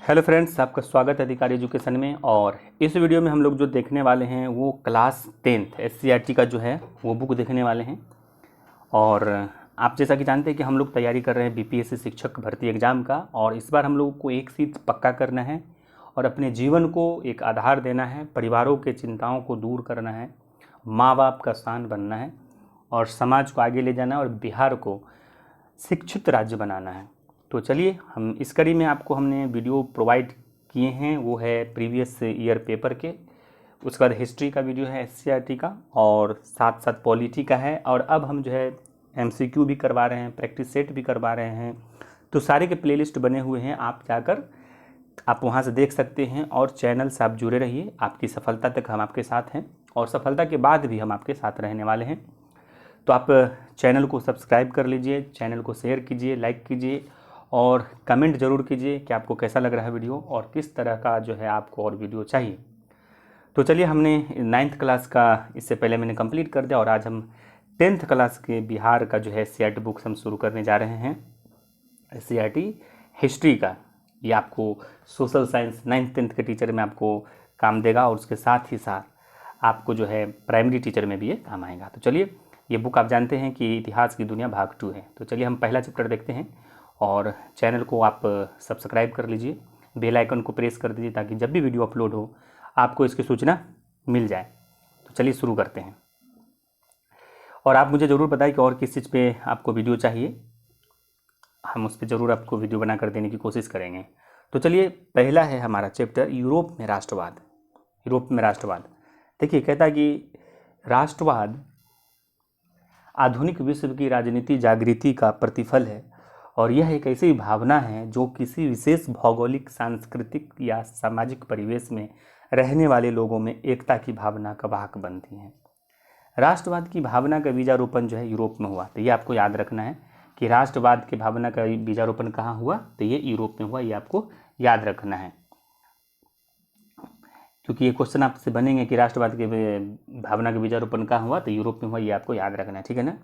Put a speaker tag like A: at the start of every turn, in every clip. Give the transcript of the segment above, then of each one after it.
A: Hello friends, आपका स्वागत है अधिकारी एजुकेशन में। और इस वीडियो में हम लोग जो देखने वाले हैं वो क्लास 10th एससीईआरटी का जो है वो बुक देखने वाले हैं। और आप जैसा कि जानते हैं कि हम लोग तैयारी कर रहे हैं बीपीएससी शिक्षक भर्ती एग्ज़ाम का। और इस बार हम लोगों को एक चीज़ पक्का करना है और अपने जीवन को एक आधार देना है, परिवारों के चिंताओं को दूर करना है, माँ बाप का स्थान बनना है और समाज को आगे ले जाना है और बिहार को शिक्षित राज्य बनाना है। तो चलिए, हम इस कड़ी में आपको हमने वीडियो प्रोवाइड किए हैं, वो है प्रीवियस ईयर पेपर के, उसके बाद हिस्ट्री का वीडियो है एससीईआरटी का, और साथ साथ पॉलिटी का है। और अब हम जो है एमसीक्यू भी करवा रहे हैं, प्रैक्टिस सेट भी करवा रहे हैं। तो सारे के प्लेलिस्ट बने हुए हैं, आप जाकर आप वहाँ से देख सकते हैं। और चैनल से आप जुड़े रहिए, आपकी सफलता तक हम आपके साथ हैं और सफलता के बाद भी हम आपके साथ रहने वाले हैं। तो आप चैनल को सब्सक्राइब कर लीजिए, चैनल को शेयर कीजिए, लाइक कीजिए और कमेंट ज़रूर कीजिए कि आपको कैसा लग रहा है वीडियो और किस तरह का जो है आपको और वीडियो चाहिए। तो चलिए, हमने 9th क्लास का इससे पहले मैंने कंप्लीट कर दिया और आज हम 10th क्लास के बिहार का जो है एससीईआरटी बुक्स हम शुरू करने जा रहे हैं। एससीईआरटी हिस्ट्री का, ये आपको सोशल साइंस 9th 10th के टीचर में आपको काम देगा और उसके साथ ही साथ आपको जो है प्राइमरी टीचर में भी ये काम आएगा। तो चलिए, ये बुक आप जानते हैं कि इतिहास की दुनिया भाग 2 है। तो चलिए हम पहला चैप्टर देखते हैं और चैनल को आप सब्सक्राइब कर लीजिए, बेल आइकन को प्रेस कर दीजिए ताकि जब भी वीडियो अपलोड हो आपको इसकी सूचना मिल जाए। तो चलिए शुरू करते हैं। और आप मुझे ज़रूर बताएं कि और किस चीज़ पे आपको वीडियो चाहिए, हम उस पर ज़रूर आपको वीडियो बना कर देने की कोशिश करेंगे। तो चलिए, पहला है हमारा चैप्टर यूरोप में राष्ट्रवाद। यूरोप में राष्ट्रवाद, देखिए कहता है कि राष्ट्रवाद आधुनिक विश्व की राजनीति जागृति का प्रतिफल है और यह एक ऐसी भावना है जो किसी विशेष भौगोलिक, सांस्कृतिक या सामाजिक परिवेश में रहने वाले लोगों में एकता की भावना का वाहक बनती है। राष्ट्रवाद की भावना का बीजारोपण जो है यूरोप में हुआ। तो ये आपको याद रखना है कि राष्ट्रवाद की भावना का बीजारोपण कहाँ हुआ, तो ये यूरोप में हुआ। ये आपको याद रखना है क्योंकि ये क्वेश्चन आपसे बनेंगे कि राष्ट्रवाद के भावना का बीजारोपण कहाँ हुआ, तो यूरोप में हुआ। ये आपको याद रखना है, ठीक है ना।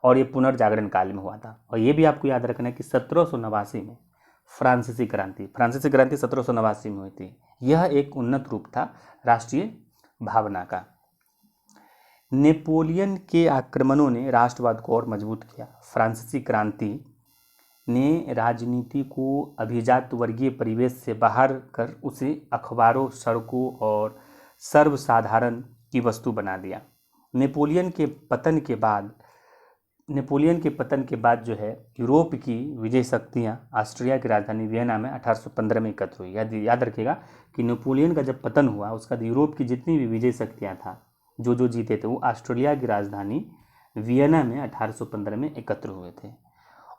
A: और ये पुनर्जागरण काल में हुआ था। और ये भी आपको याद रखना है कि 1789 में फ्रांसीसी क्रांति 1789 में हुई थी। यह एक उन्नत रूप था राष्ट्रीय भावना का। नेपोलियन के आक्रमणों ने राष्ट्रवाद को और मजबूत किया। फ्रांसीसी क्रांति ने राजनीति को अभिजात वर्गीय परिवेश से बाहर कर उसे अखबारों, सड़कों और सर्वसाधारण की वस्तु बना दिया। नेपोलियन के पतन के बाद जो है यूरोप की विजय शक्तियाँ ऑस्ट्रिया की राजधानी वियना में 1815 में एकत्र हुई। याद रखिएगा कि नेपोलियन का जब पतन हुआ उसका यूरोप की जितनी भी विजय शक्तियाँ था, जो जीते थे, वो ऑस्ट्रेलिया की राजधानी वियना में 1815 में एकत्र हुए थे।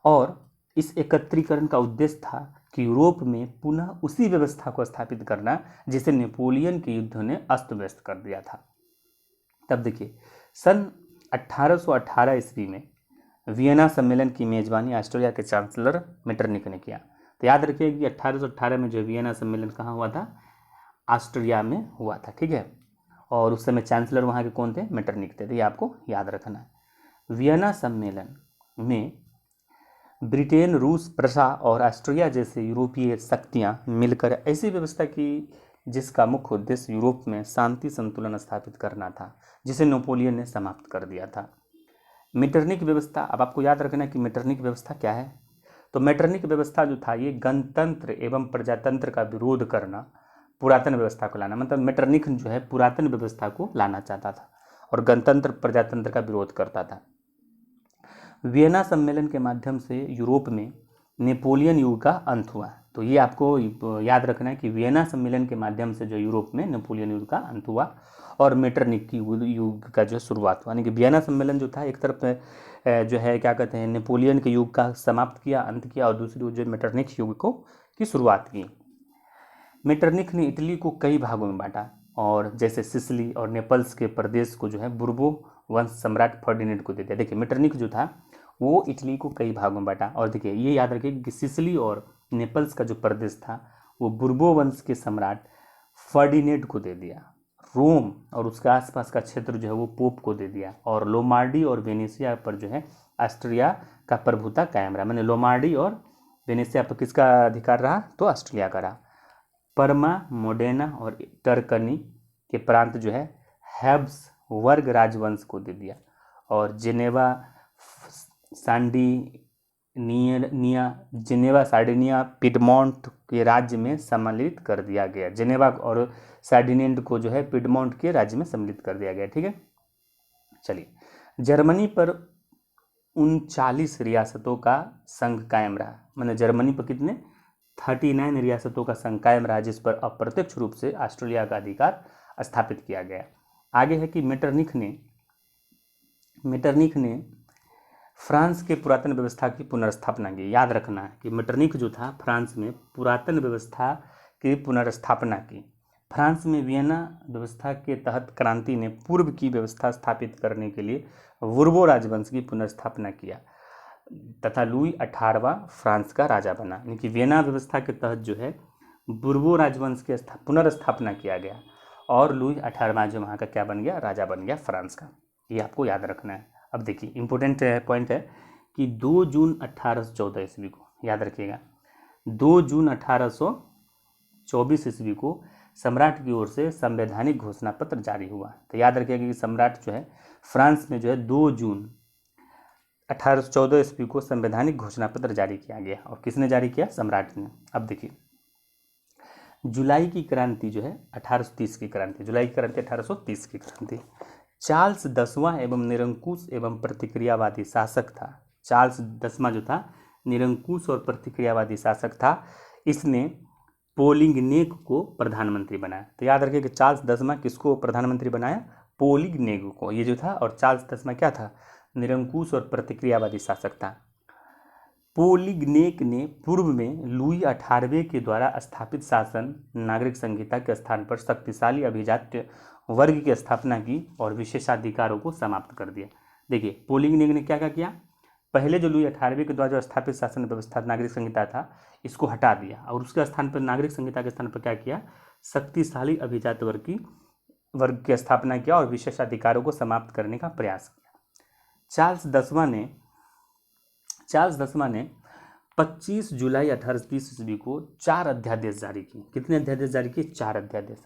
A: और इस एकत्रीकरण का उद्देश्य था कि यूरोप में पुनः उसी व्यवस्था को स्थापित करना जिसे नेपोलियन के युद्धों ने अस्त व्यस्त कर दिया था। तब देखिए, सन 1818 ईस्वी में वियना सम्मेलन की मेजबानी ऑस्ट्रेलिया के चांसलर मेटरनिक ने किया। तो याद रखिए कि 1818 में जो वियना सम्मेलन कहाँ हुआ था, ऑस्ट्रिया में हुआ था, ठीक है। और उस समय चांसलर वहाँ के कौन थे, मेटरनिक थे। तो ये आपको याद रखना है। वियना सम्मेलन में ब्रिटेन, रूस, प्रशा और ऑस्ट्रिया जैसे यूरोपीय शक्तियाँ मिलकर ऐसी व्यवस्था की जिसका मुख्य उद्देश्य यूरोप में शांति संतुलन स्थापित करना था, जिसे नेपोलियन ने समाप्त कर दिया था। मेटरनिक व्यवस्था, अब आपको याद रखना है कि मेटरनिक व्यवस्था क्या है। तो मेटरनिक व्यवस्था जो था, ये गणतंत्र एवं प्रजातंत्र का विरोध करना, पुरातन व्यवस्था को लाना। मतलब मेटरनिक जो है पुरातन व्यवस्था को लाना चाहता था और गणतंत्र प्रजातंत्र का विरोध करता था। वियना सम्मेलन के माध्यम से यूरोप में नेपोलियन युग का अंत हुआ। तो ये आपको याद रखना है कि वियना सम्मेलन के माध्यम से जो यूरोप में नेपोलियन युग का अंत हुआ और मेटरनिक की युग का जो शुरुआत हुआ। यानी कि वियना सम्मेलन जो था, एक तरफ जो है क्या कहते हैं, नेपोलियन के युग का समाप्त किया, अंत किया, और दूसरी ओर जो मेटरनिक युग की शुरुआत की। मेटरनिक ने इटली को कई भागों में बांटा और जैसे सिसिली और नेपल्स के प्रदेश को जो है बुर्बो वंश सम्राट फर्डिनेंड को दे दिया। देखिए, मेटरनिक जो था वो इटली को कई भागों में बांटा। और देखिए, ये याद रखिए कि सिसिली और नेपल्स का जो प्रदेश था वो बुर्बो वंश के सम्राट फर्डिनेंड को दे दिया। रोम और उसके आसपास का क्षेत्र जो है वो पोप को दे दिया। और लोमार्डी और वेनेशिया पर जो है ऑस्ट्रिया का प्रभुता कायम रहा। मैंने लोमार्डी और वेनेसिया पर किसका अधिकार रहा? तो ऑस्ट्रेलिया का रहा। परमा, मोडेना और टर्कनी के प्रांत जो है हैब्सबर्ग राजवंश को दे दिया। और जेनेवा सार्डिनिया पिडमोंट के राज्य में सम्मिलित कर दिया गया। जेनेवा और सार्डिनिया को जो है पिडमोंट के राज्य में सम्मिलित कर दिया गया। ठीक है, चलिए। जर्मनी पर 39 रियासतों का संघ कायम रहा। मैंने जर्मनी पर कितने 39 रियासतों का संघ कायम रहा, जिस पर अप्रत्यक्ष रूप से ऑस्ट्रेलिया का अधिकार स्थापित किया गया। आगे है कि मेटरनिख ने फ्रांस के पुरातन व्यवस्था की पुनर्स्थापना की। याद रखना है कि मेटरनिख जो था फ्रांस में पुरातन व्यवस्था की पुनर्स्थापना की। फ्रांस में वियना व्यवस्था के तहत क्रांति ने पूर्व की व्यवस्था स्थापित करने के लिए बुर्बो राजवंश की पुनर्स्थापना किया तथा लुई 18वां फ्रांस का राजा बना। यानी कि वियना व्यवस्था के तहत जो है बुर्बो राजवंश की पुनर्स्थापना किया गया और लुई 18वां जो वहाँ का क्या बन गया? राजा बन गया फ्रांस का। ये आपको याद रखना है। अब देखिए इंपॉर्टेंट पॉइंट है कि 2 जून 1814 ईस्वी को, याद रखिएगा, 2 जून 1824 ईस्वी को सम्राट की ओर से संवैधानिक घोषणा पत्र जारी हुआ। तो याद रखिएगा कि सम्राट जो है फ्रांस में जो है 2 जून 1814 ईस्वी को संवैधानिक घोषणा पत्र जारी किया गया। और किसने जारी किया? सम्राट ने। अब देखिए जुलाई की क्रांति जो है 1830 की क्रांति, जुलाई की क्रांति 1830 की क्रांति। चार्ल्स 10वां एवं निरंकुश एवं प्रतिक्रियावादी शासक था। चार्ल्स 10वां जो था निरंकुश और प्रतिक्रियावादी शासक था। इसने पोलिगनेक को प्रधानमंत्री बनाया। तो याद रखिए कि चार्ल्स 10वां किसको प्रधानमंत्री बनाया? पोलिगनेक को, ये जो था। और चार्ल्स 10वां क्या था? निरंकुश और प्रतिक्रियावादी शासक था। पोलिगनेक ने पूर्व में लुई 18वें के द्वारा स्थापित शासन नागरिक संहिता के स्थान पर शक्तिशाली अभिजात्य वर्ग की स्थापना की और विशेषाधिकारों को समाप्त कर दिया। देखिए पोलिगनेक ने क्या क्या किया? पहले जो लुई 18वें के द्वारा जो स्थापित शासन व्यवस्था नागरिक संहिता था, इसको हटा दिया और उसके स्थान पर नागरिक संहिता के स्थान पर क्या किया? शक्तिशाली अभिजात वर्ग की स्थापना किया और विशेषाधिकारों को समाप्त करने का प्रयास किया। चार्ल्स 10वां ने 25 जुलाई 1830 ईस्वी को 4 अध्यादेश जारी किए। कितने अध्यादेश जारी किए? 4 अध्यादेश।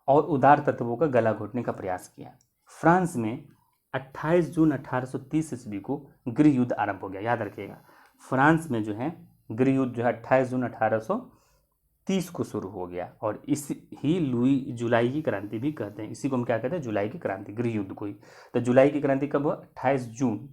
A: और उदार तत्वों का गला घोटने का प्रयास किया। फ्रांस में 28 जून 1830 ईस्वी को गृह युद्ध आरंभ हो गया। याद रखिएगा फ्रांस में जो है गृह युद्ध जो है 28 जून 1830 को शुरू हो गया। और इस ही जुलाई की क्रांति भी कहते हैं। इसी को हम क्या कहते हैं? जुलाई की क्रांति, गृह युद्ध को ही। तो जुलाई की क्रांति कब हुआ? 28 जून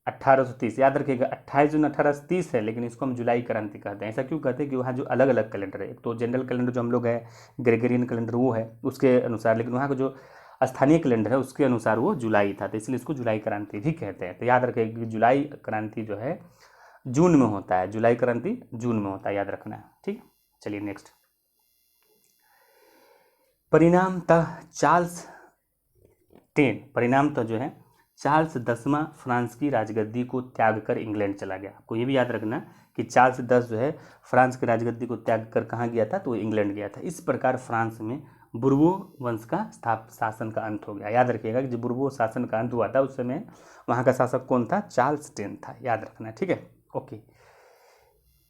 A: 1830। याद रखिएगा 28 जून 1830 है, लेकिन इसको हम जुलाई क्रांति कहते हैं। ऐसा क्यों कहते हैं? कि वहाँ जो अलग अलग कैलेंडर है, एक तो जनरल कैलेंडर जो हम लोग है ग्रेगरियन कैलेंडर वो है उसके अनुसार, लेकिन वहाँ का जो स्थानीय कैलेंडर है उसके अनुसार वो जुलाई था, तो इसलिए इसको जुलाई क्रांति भी कहते हैं। तो याद रखिएगा कि जुलाई क्रांति जो है जून में होता है, जुलाई क्रांति जून में होता है, याद रखना है। ठीक, चलिए नेक्स्ट। परिणामतः जो है चार्ल्स 10वां फ्रांस की राजगद्दी को त्याग कर इंग्लैंड चला गया। आपको ये भी याद रखना कि चार्ल्स 10 जो है फ्रांस की राजगद्दी को त्याग कर कहाँ गया था? तो वो इंग्लैंड गया था। इस प्रकार फ्रांस में बुर्बो वंश का शासन का अंत हो गया। याद रखिएगा कि जब बुर्बो शासन का अंत हुआ था उस समय वहाँ का शासक कौन था? चार्ल्स 10 था, याद रखना। ठीक है, ओके।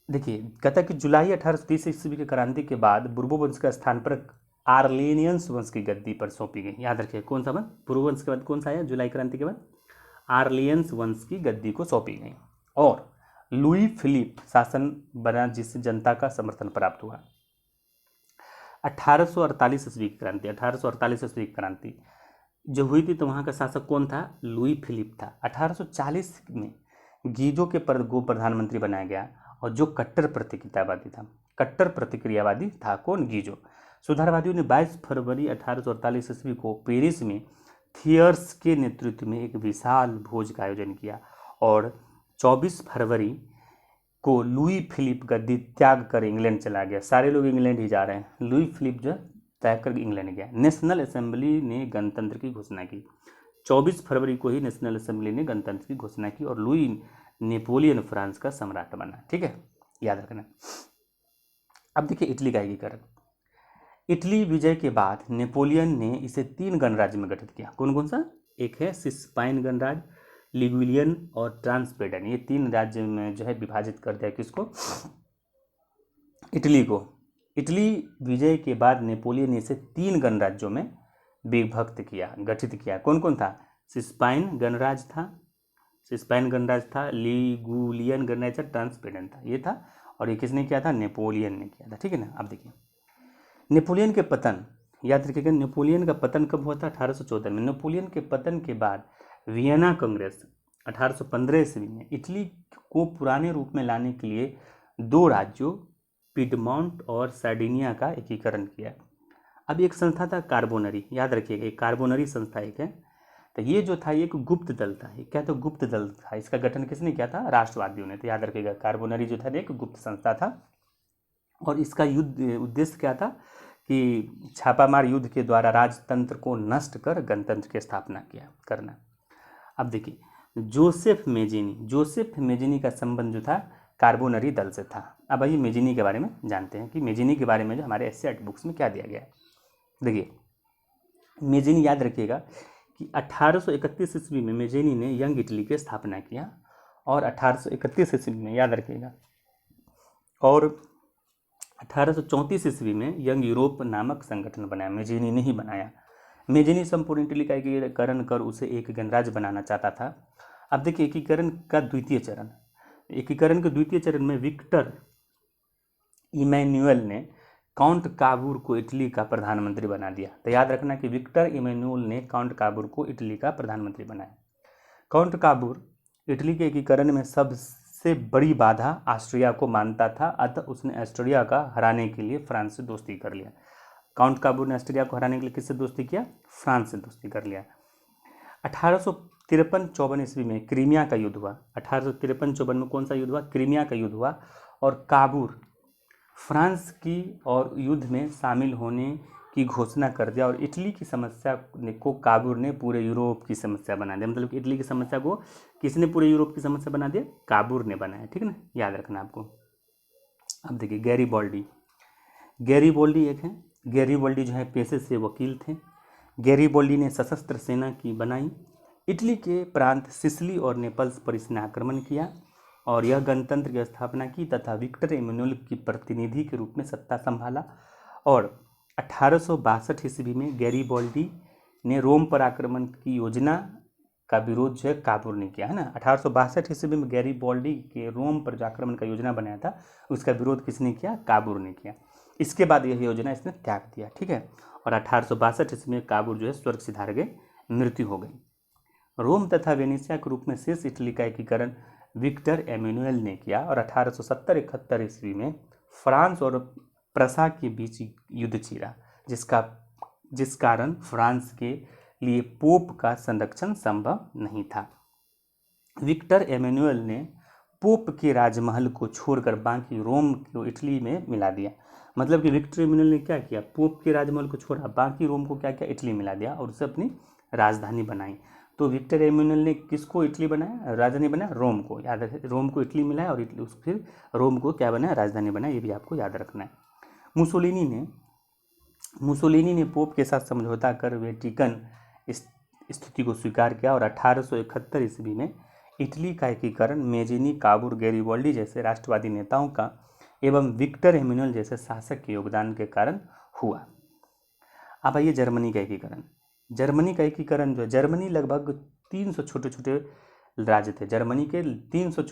A: देखिए कहता है कि जुलाई 1830 ईस्वी की क्रांति के बाद बुर्बो वंश के स्थान पर आर्लेनियंस वंश की गद्दी पर सौंपी गई। याद रखिए कौन सा वंश? बुर्बो वंश के बाद कौन सा आया? जुलाई क्रांति के बाद आर्लियंस वंश की गद्दी को सौंपी गई और लुई फिलिप शासन बना, जिससे जनता का समर्थन प्राप्त हुआ। 1848 ईस्वी की क्रांति, 1848 ईस्वी की क्रांति जो हुई थी तो वहाँ का शासक कौन था? लुई फिलिप था। 1840 में गीजो के पद को प्रधानमंत्री बनाया गया और जो कट्टर प्रतिक्रियावादी था कौन? गीजो। सुधारवादियों ने 22 फरवरी 1848 ईस्वी को पेरिस में थियर्स के नेतृत्व में एक विशाल भोज का आयोजन किया और 24 फरवरी को लुई फिलिप गद्दी त्याग कर इंग्लैंड चला गया। सारे लोग इंग्लैंड ही जा रहे हैं, लुई फिलिप जो त्याग कर इंग्लैंड गया। नेशनल असेंबली ने गणतंत्र की घोषणा की। 24 फरवरी को ही नेशनल असेंबली ने गणतंत्र की घोषणा की और लुई नेपोलियन फ्रांस का सम्राट बना। ठीक है, याद रखना। अब देखिए इटली का एकीकरण। इटली विजय के बाद नेपोलियन ने इसे 3 गणराज्य में गठित किया। कौन कौन सा? एक है सिस्पाइन गणराज्य, लिगुलियन और ट्रांसपेडन, ये 3 राज्य में जो है विभाजित कर दिया। किसको? इटली को। इटली विजय के बाद नेपोलियन ने इसे 3 गणराज्यों में विभक्त किया, गठित किया। कौन कौन था? सिस्पाइन गणराज्य था, सिस्पाइन गणराज्य था, लिगुलियन गणराज्य था, ट्रांसपेडन था, ये था। और ये किसने किया था? नेपोलियन ने किया था। ठीक है ना। अब देखिए नेपोलियन के पतन, याद रखिएगा नेपोलियन का पतन कब हुआ था? 1814 में। नेपोलियन के पतन के बाद वियना कांग्रेस 1815 ईस्वी में इटली को पुराने रूप में लाने के लिए 2 राज्यों पिडमॉन्ट और सार्डिनिया का एकीकरण किया। अब एक संस्था था कार्बोनरी, याद रखिएगा एक कार्बोनरी संस्था एक है। तो ये जो था ये एक गुप्त दल था। ये क्या था? गुप्त दल था। इसका गठन किसने किया था? राष्ट्रवादियों ने। तो याद रखिएगा कार्बोनरी जो था एक गुप्त संस्था था और इसका युद्ध उद्देश्य क्या था कि छापामार युद्ध के द्वारा राजतंत्र को नष्ट कर गणतंत्र की स्थापना करना। अब देखिए जोसेफ मेजिनी का संबंध जो था कार्बोनरी दल से था। अब आइए मेजिनी के बारे में जानते हैं कि मेजिनी के बारे में जो हमारे एससीईआरटी बुक्स में क्या दिया गया है। देखिए मेजिनी, याद रखिएगा कि 1831 ईस्वी में मेजिनी ने यंग इटली की स्थापना किया और 1831 ईस्वी में, याद रखिएगा, और 1834 ईस्वी में यंग यूरोप नामक संगठन बनाया। मेजिनी ने ही बनाया। मेजिनी संपूर्ण इटली का एकीकरण कर उसे एक गणराज्य बनाना चाहता था। अब देखिए एकीकरण के द्वितीय चरण में विक्टर इमैनुअल ने काउंट काबूर को इटली का प्रधानमंत्री बना दिया। तो याद रखना कि विक्टर इमैनुअल ने काउंट काबूर को इटली का प्रधानमंत्री बनाया। काउंट काबूर इटली के एकीकरण में सबसे बड़ी बाधा ऑस्ट्रिया को मानता था, अतः उसने ऑस्ट्रिया का हराने के लिए फ्रांस से दोस्ती कर लिया। काउंट काबूर ने ऑस्ट्रिया को हराने के लिए किससे दोस्ती किया? फ्रांस से दोस्ती कर लिया। 1853-54 ईस्वी में क्रीमिया का युद्ध हुआ। 1853-54 में कौन सा युद्ध हुआ? क्रीमिया का युद्ध हुआ और काबूर फ्रांस की और युद्ध में शामिल होने की घोषणा कर दिया और इटली की समस्या को काबूर ने पूरे यूरोप की समस्या बना दिया। मतलब कि इटली की समस्या को किसने पूरे यूरोप की समस्या बना दिया? काबूर ने बनाया। ठीक है ना, याद रखना आपको। अब देखिए गैरीबोल्डी एक है। गैरीबोल्डी जो है पेशे से वकील थे। गैरीबोल्डी ने सशस्त्र सेना की बनाई। इटली के प्रांत सिसिली और नेपल्स पर इसने आक्रमण किया और यह गणतंत्र की स्थापना की तथा विक्टर इमैनुअल की प्रतिनिधि के रूप में सत्ता संभाला। और 1862 ईस्वी में गैरीबोल्डी ने रोम पर आक्रमण की योजना का विरोध जो है काबूर ने किया, है ना। 1862 ईस्वी में गैरीबोल्डी के रोम पर जो आक्रमण का योजना बनाया था उसका विरोध किसने किया? काबूर ने किया। इसके बाद यह योजना इसने त्याग दिया। ठीक है। और 1862 ईस्वी में काबूर जो है स्वर्ग सिधार गए, मृत्यु हो गई। रोम तथा वेनेशिया के रूप में शेष इटली का एकीकरण विक्टर इमैनुअल ने किया और 1870-71 ईस्वी में फ्रांस और प्रसा के बीच युद्ध छिड़ा, जिस कारण फ्रांस के लिए पोप का संरक्षण संभव नहीं था। विक्टर इमैनुअल ने पोप के राजमहल को छोड़कर बाकी रोम को इटली में मिला दिया। मतलब कि विक्टर इमैनुअल ने क्या किया? पोप के राजमहल को छोड़ा, बाकी रोम को क्या किया? इटली मिला दिया और उसे अपनी राजधानी बनाई। तो विक्टर इमैनुअल ने किसको इटली बनाया? राजधानी बनाया रोम को। याद रखें, रोम को इटली मिलाया और फिर रोम को क्या बनाया? राजधानी बनाया। ये भी आपको याद रखना है। मुसोलिनी ने पोप के साथ समझौता कर वेटिकन स्थिति को स्वीकार किया और 1871 ईस्वी में इटली का एकीकरण मेजिनी, काबूर, गैरीबोल्डी जैसे राष्ट्रवादी नेताओं का एवं विक्टर इमैनुअल जैसे शासक के योगदान के कारण हुआ। अब आइए जर्मनी का एकीकरण। जर्मनी लगभग 300 छोटे छोटे राज्य थे। जर्मनी के 300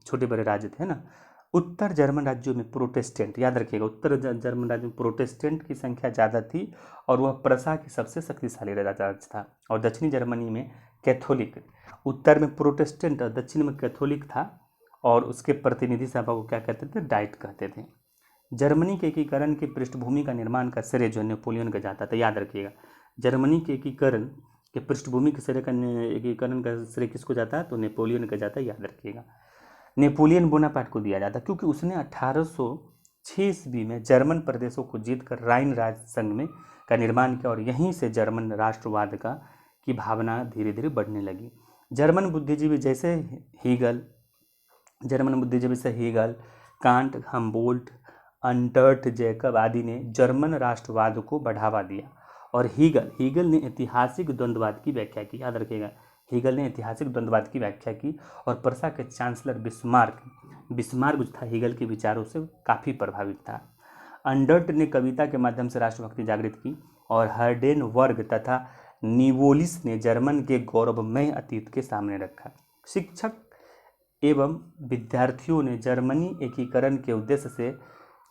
A: छोटे बड़े राज्य थे ना। उत्तर जर्मन राज्यों में प्रोटेस्टेंट, याद रखिएगा, उत्तर जर्मन राज्यों में प्रोटेस्टेंट की संख्या ज़्यादा थी और वह प्रसा की सबसे शक्तिशाली राज्य था। और दक्षिणी जर्मनी में कैथोलिक, उत्तर में प्रोटेस्टेंट और दक्षिण में कैथोलिक था और उसके प्रतिनिधि सभा को क्या कहते थे? डाइट कहते थे। जर्मनी के एकीकरण की पृष्ठभूमि का निर्माण का श्रेय जो नेपोलियन का जाता था। याद रखिएगा, जर्मनी के एकीकरण के पृष्ठभूमि के एकीकरण का श्रेय किसको जाता है? तो नेपोलियन का जाता है। याद रखिएगा, नेपोलियन बोनापार्ट को दिया जाता क्योंकि उसने 1806 ईस्वी में जर्मन प्रदेशों को जीतकर राइन राज संघ में का निर्माण किया और यहीं से जर्मन राष्ट्रवाद की भावना धीरे धीरे बढ़ने लगी। जर्मन बुद्धिजीवी जैसे हीगल, कांट, हम्बोल्ट, अंटर्ट, जैकब आदि ने जर्मन राष्ट्रवाद को बढ़ावा दिया और हीगल ने ऐतिहासिक द्वंद्ववाद की व्याख्या की। याद रखिएगा, हीगल ने ऐतिहासिक द्वंद्ववाद की व्याख्या की और प्रसा के चांसलर बिस्मार्क जो था हीगल के विचारों से काफ़ी प्रभावित था। अंडर्ट ने कविता के माध्यम से राष्ट्रभक्ति जागृत की और हर्डेनवर्ग तथा निवोलिस ने जर्मन के गौरवमय अतीत के सामने रखा। शिक्षक एवं विद्यार्थियों ने जर्मनी एकीकरण के उद्देश्य से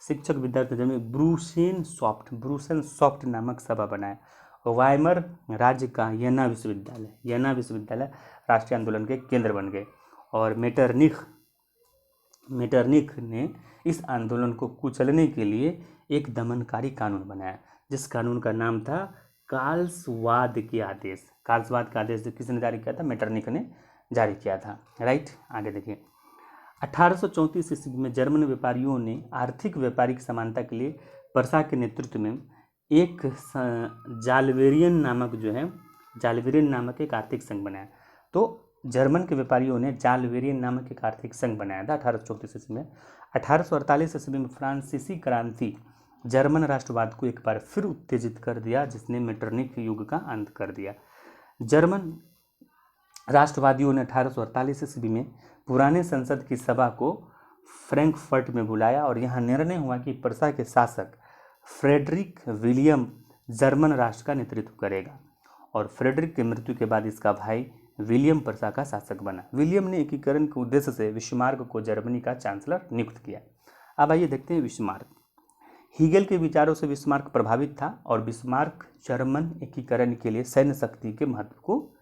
A: शिक्षक विद्यार्थी जर्मनी ब्रूसेनसॉफ्ट नामक सभा बनाया। वाइमर राज्य का येना विश्वविद्यालय राष्ट्रीय आंदोलन के केंद्र बन गए और मेटरनिख ने इस आंदोलन को कुचलने के लिए एक दमनकारी कानून बनाया, जिस कानून का नाम था कार्लसवाद के आदेश। कार्लसवाद का आदेश किसने जारी किया था? मेटरनिख ने जारी किया था। राइट, आगे देखिए। 1834 ईस्वी में जर्मन व्यापारियों ने आर्थिक व्यापारिक समानता के लिए प्रसा के नेतृत्व में एक जाल्वेरियन नामक एक आर्थिक संघ बनाया। तो जर्मन के व्यापारियों ने जाल्वेरियन नामक एक आर्थिक संघ बनाया था 1834 ईस्वी में। 1848 ईस्वी में फ्रांसीसी क्रांति जर्मन राष्ट्रवाद को एक बार फिर उत्तेजित कर दिया, जिसने मेटरनिख युग का अंत कर दिया। जर्मन राष्ट्रवादियों ने 1848 ईस्वी में पुराने संसद की सभा को फ्रैंकफर्ट में बुलाया और यहाँ निर्णय हुआ कि प्रसा के शासक फ्रेडरिक विलियम जर्मन राष्ट्र का नेतृत्व करेगा और फ्रेडरिक की मृत्यु के बाद इसका भाई विलियम प्रसा का शासक बना। विलियम ने एकीकरण के उद्देश्य से बिस्मार्क को जर्मनी का चांसलर नियुक्त किया। अब आइए देखते हैं बिस्मार्क। हीगल के विचारों से बिस्मार्क प्रभावित था और बिस्मार्क जर्मन एकीकरण के लिए सैन्य शक्ति के महत्व को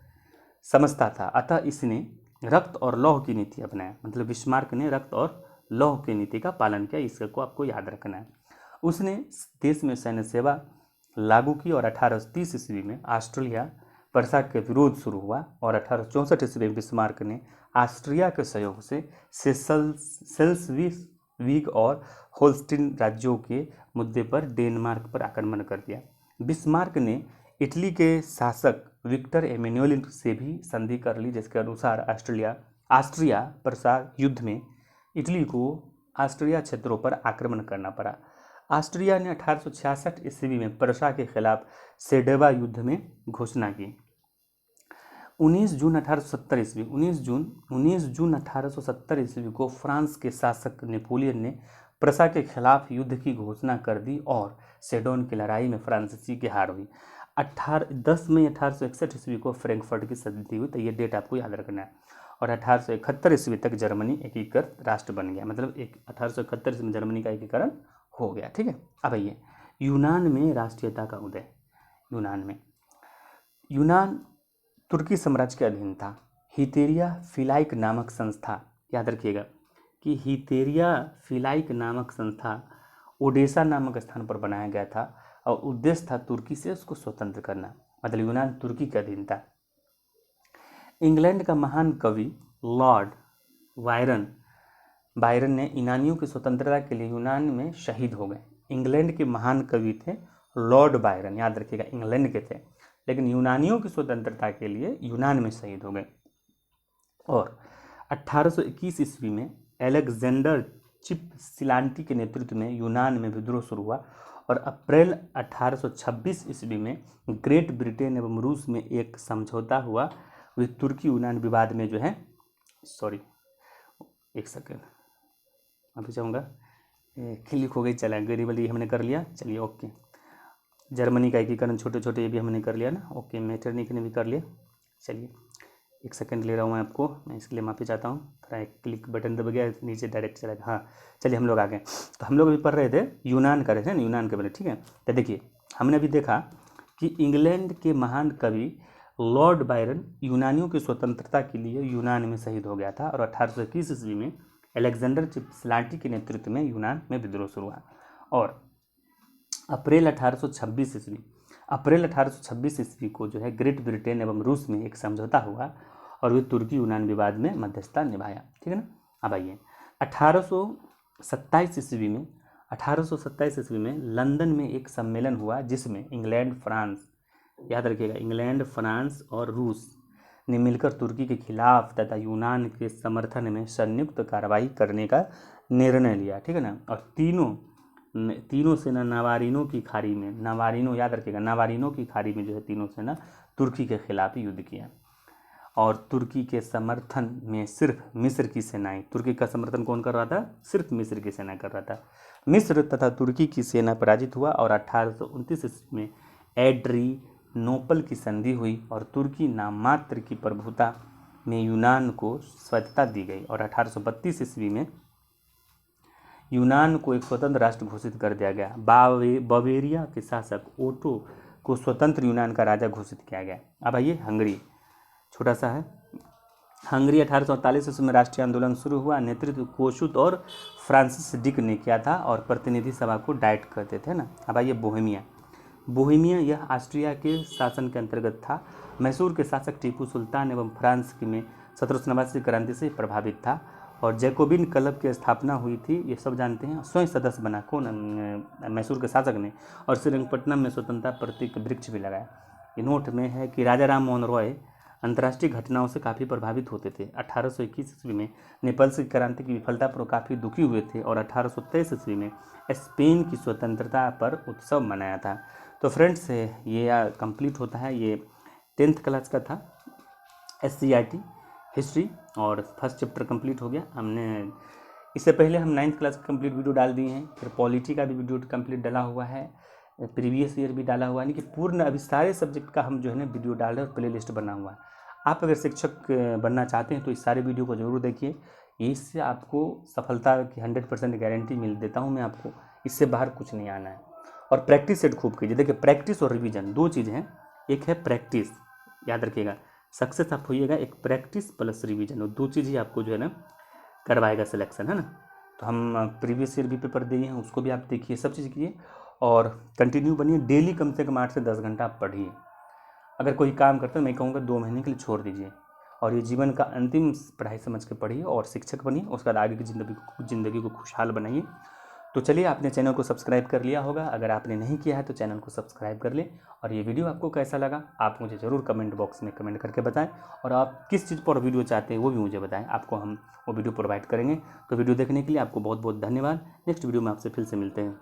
A: समझता था, अतः इसने रक्त और लौह की नीति अपनाया। मतलब बिस्मार्क ने रक्त और लौह की नीति का पालन किया, इसको आपको याद रखना है। उसने देश में सैन्य सेवा लागू की और 1830 ईस्वी में ऑस्ट्रिया प्रसा के विरोध शुरू हुआ और 1864 ईस्वी में बिस्मार्क ने ऑस्ट्रिया के सहयोग से सेल्सविग और होल्स्टीन राज्यों के मुद्दे पर डेनमार्क पर आक्रमण कर दिया। बिस्मार्क ने इटली के शासक विक्टर एमेनुएल से भी संधि कर ली, जिसके अनुसार ऑस्ट्रिया प्रसा युद्ध में इटली को ऑस्ट्रिया क्षेत्रों पर आक्रमण करना पड़ा। ऑस्ट्रिया ने 1866 ईस्वी में प्रसा के खिलाफ सेडवा युद्ध में घोषणा की। 19 जून 1870 ईस्वी को फ्रांस के शासक नेपोलियन ने प्रसा के खिलाफ युद्ध की घोषणा कर दी और सेडोन की लड़ाई में फ्रांसीसी की हार हुई। 10 मई 1861 ईस्वी को फ्रैंकफर्ट की संधि हुई, तो ये डेट आपको याद रखना है। और 1871 ईस्वी तक जर्मनी एकीकृत राष्ट्र बन गया। मतलब 1871 ईस्वी में जर्मनी का एकीकरण हो गया। ठीक है, अब आइए यूनान में राष्ट्रीयता का उदय। यूनान तुर्की साम्राज्य के अधीन था। हितेरिया फिलाइक नामक संस्था, याद रखिएगा कि हितेरिया फिलाइक नामक संस्था ओडेसा नामक स्थान पर बनाया गया था और उद्देश्य था तुर्की से उसको स्वतंत्र करना। मतलब यूनान तुर्की के अधीन था। इंग्लैंड का महान कवि लॉर्ड बायरन ने यूनानियों की स्वतंत्रता के लिए यूनान में शहीद हो गए। इंग्लैंड के महान कवि थे लॉर्ड बायरन, याद रखिएगा इंग्लैंड के थे, लेकिन यूनानियों की स्वतंत्रता के लिए यूनान में शहीद हो गए। और 1821 ईस्वी में अलेक्जेंडर चिपसिलांटी के नेतृत्व में यूनान में विद्रोह शुरू हुआ और अप्रैल 1826 ईस्वी में ग्रेट ब्रिटेन एवं रूस में एक समझौता हुआ। वे तुर्की यूनान विवाद में जो है एक सेकेंड अभी जाऊँगा, क्लिक हो गई, चला गरीबली हमने कर लिया। चलिए ओके, जर्मनी का एकीकरण छोटे छोटे ये भी हमने कर लिया ना। ओके, मेटरनिख ने भी कर लिया। चलिए एक सेकंड ले रहा हूँ मैं आपको, मैं इसके लिए माफ़ी चाहता हूँ। थोड़ा एक क्लिक बटन दब गया, नीचे डायरेक्ट चला गया। हाँ चलिए हम लोग आ गए। तो हम लोग अभी पढ़ रहे थे यूनान कर रहे थे ना, यूनान के बारे। ठीक है, तो देखिए हमने अभी देखा कि इंग्लैंड के महान कवि लॉर्ड बायरन यूनानियों की स्वतंत्रता के लिए यूनान में शहीद हो गया था और 1821 ईस्वी में अलेक्जेंडर चिपसिलांटी के नेतृत्व में यूनान में विद्रोह शुरू हुआ। और अप्रैल 1826 ईस्वी को जो है ग्रेट ब्रिटेन एवं रूस में एक समझौता हुआ और वे तुर्की यूनान विवाद में मध्यस्थता निभाया। ठीक है ना। अब आइए 1827 ईस्वी में लंदन में एक सम्मेलन हुआ जिसमें इंग्लैंड, फ्रांस, याद रखिएगा इंग्लैंड, फ्रांस और रूस ने मिलकर तुर्की के खिलाफ तथा यूनान के समर्थन में संयुक्त कार्रवाई करने का निर्णय लिया। ठीक है ना। और तीनों सेना नावारिनो की खाड़ी में, नावारिनो याद रखिएगा, नावारिनो की खाड़ी में जो है तीनों सेना तुर्की के खिलाफ युद्ध किया। और तुर्की के समर्थन में सिर्फ मिस्र की सेनाएं, तुर्की का समर्थन कौन कर रहा था? सिर्फ मिस्र की सेना कर रहा था। मिस्र तथा तुर्की की सेना पराजित हुआ और 1829 ईस्वी में एड्रिनोपल की संधि हुई और तुर्की नाममात्र की प्रभुता में यूनान को स्वायत्तता दी गई और 1832 ईस्वी में यूनान को एक स्वतंत्र राष्ट्र घोषित कर दिया गया। बवेरिया के शासक ओटो को स्वतंत्र यूनान का राजा घोषित किया गया। अब आइए हंगरी, छोटा सा है। हंगरी 1848 ईस्वी में राष्ट्रीय आंदोलन शुरू हुआ। नेतृत्व कोशुत और फ्रांसिस डिक ने किया था और प्रतिनिधि सभा को डाइट करते थे ना। अब आइए बोहेमिया। बोहेमिया यह ऑस्ट्रिया के शासन के अंतर्गत था। मैसूर के शासक टीपू सुल्तान एवं फ्रांस में 1789 क्रांति से प्रभावित था और जैकोबिन क्लब की स्थापना हुई थी, ये सब जानते हैं। स्वयं सदस्य बना कौन? मैसूर के शासक ने। और श्रीरंगपट्टनम में स्वतंत्रता प्रतीक वृक्ष भी लगाया। ये नोट में है कि राजा राम मोहन रॉय अंतर्राष्ट्रीय घटनाओं से काफ़ी प्रभावित होते थे। 1821 ईस्वी में नेपाल की क्रांति की विफलता पर काफ़ी दुखी हुए थे और 1823 ईस्वी में स्पेन की स्वतंत्रता पर उत्सव मनाया था। तो फ्रेंड्स, ये कंप्लीट होता है। ये 10th क्लास का था SCERT हिस्ट्री और फर्स्ट चैप्टर कंप्लीट हो गया। हमने इससे पहले हम 9th क्लास का कंप्लीट वीडियो डाल दिए हैं, फिर पॉलिटी का भी वीडियो कंप्लीट डाला हुआ है, प्रीवियस ईयर भी डाला हुआ है, यानी कि पूर्ण अभी सारे सब्जेक्ट का हम जो है ना वीडियो डाल रहे हैं और प्ले लिस्ट बना हुआ है। आप अगर शिक्षक बनना चाहते हैं तो इस सारे वीडियो को ज़रूर देखिए। इससे आपको सफलता की 100% गारंटी मिल देता हूँ मैं आपको। इससे बाहर कुछ नहीं आना है। और प्रैक्टिस सेट खूब कीजिए। देखिए, प्रैक्टिस और रिवीजन दो चीज़ हैं। एक है प्रैक्टिस, याद रखिएगा, सक्सेस आप होइएगा एक प्रैक्टिस प्लस रिवीजन, और दो चीज़ ही आपको जो है ना करवाएगा सिलेक्शन, है ना। तो हम प्रीवियस ईयर भी पेपर दिए हैं, उसको भी आप देखिए, सब चीज़ कीजिए और कंटिन्यू बनिए। डेली कम से कम 8 से 10 घंटा आप पढ़िए। अगर कोई काम करते हैं, मैं कहूँगा 2 महीने के लिए छोड़ दीजिए और ये जीवन का अंतिम पढ़ाई समझ के पढ़िए और शिक्षक बनिए। उसके बाद आगे की ज़िंदगी को खुशहाल बनाइए। तो चलिए, आपने चैनल को सब्सक्राइब कर लिया होगा। अगर आपने नहीं किया है तो चैनल को सब्सक्राइब कर लें। और ये वीडियो आपको कैसा लगा आप मुझे ज़रूर कमेंट बॉक्स में कमेंट करके बताएं, और आप किस चीज़ पर वीडियो चाहते हैं वो भी मुझे बताएं, आपको हम वो वीडियो प्रोवाइड करेंगे। तो वीडियो देखने के लिए आपको बहुत बहुत धन्यवाद। नेक्स्ट वीडियो में आपसे फिर से मिलते हैं।